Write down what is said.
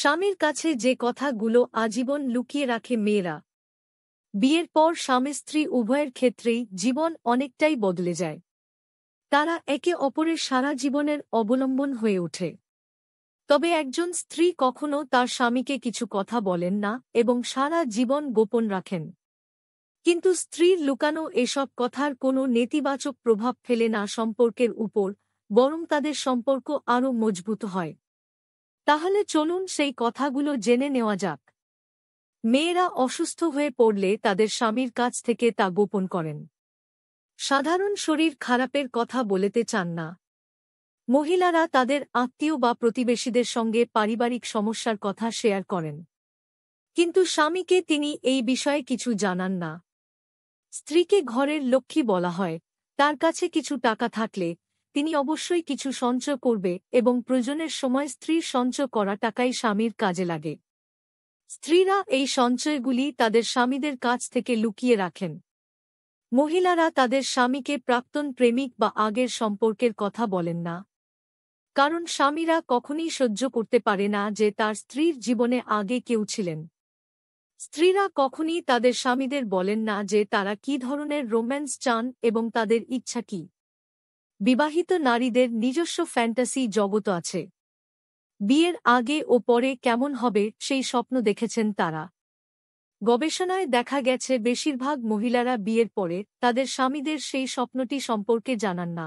স্বামীর কাছে যে কথাগুলো আজীবন লুকিয়ে রাখে মেয়েরা। বিয়ের পর স্বামী স্ত্রী উভয়ের ক্ষেত্রেই জীবন অনেকটাই বদলে যায়। তারা একে অপরের সারা জীবনের অবলম্বন হয়ে ওঠে। তবে একজন স্ত্রী কখনো তার স্বামীকে কিছু কথা বলেন না এবং সারা জীবন গোপন রাখেন। কিন্তু স্ত্রীর লুকানো এসব কথার কোনো নেতিবাচক প্রভাব ফেলে না সম্পর্কের উপর, বরং তাদের সম্পর্ক আরও মজবুত হয়। তাহলে চলুন সেই কথাগুলো জেনে নেওয়া যাক। মেয়েরা অসুস্থ হয়ে পড়লে তাদের স্বামীর কাছ থেকে তা গোপন করেন। সাধারণ শরীর খারাপের কথা বলতে চান না। মহিলারা তাদের আত্মীয় বা প্রতিবেশীদের সঙ্গে পারিবারিক সমস্যার কথা শেয়ার করেন, কিন্তু স্বামীকে তিনি এই বিষয়ে কিছু জানান না। স্ত্রীকে ঘরের লক্ষ্মী বলা হয়। তার কাছে কিছু টাকা থাকলে তিনি অবশ্যই কিছু সঞ্চয় করবে এবং প্রয়োজনের সময় স্ত্রীর সঞ্চয় করা টাকাই স্বামীর কাজে লাগে। স্ত্রীরা এই সঞ্চয়গুলি তাদের স্বামীদের কাছ থেকে লুকিয়ে রাখেন। মহিলারা তাদের স্বামীকে প্রাক্তন প্রেমিক বা আগের সম্পর্কের কথা বলেন না, কারণ স্বামীরা কখনই সহ্য করতে পারে না যে তার স্ত্রীর জীবনে আগে কেউ ছিলেন। স্ত্রীরা কখনই তাদের স্বামীদের বলেন না যে তারা কী ধরনের রোম্যান্স চান এবং তাদের ইচ্ছা কী। বিবাহিত নারীদের নিজস্ব ফ্যান্টাসি জগৎ আছে। বিয়ের আগে ও পরে কেমন হবে সেই স্বপ্ন দেখেছেন তারা। গবেষণায় দেখা গেছে বেশিরভাগ মহিলারা বিয়ের পরে তাদের স্বামীদের সেই স্বপ্নটি সম্পর্কে জানান না।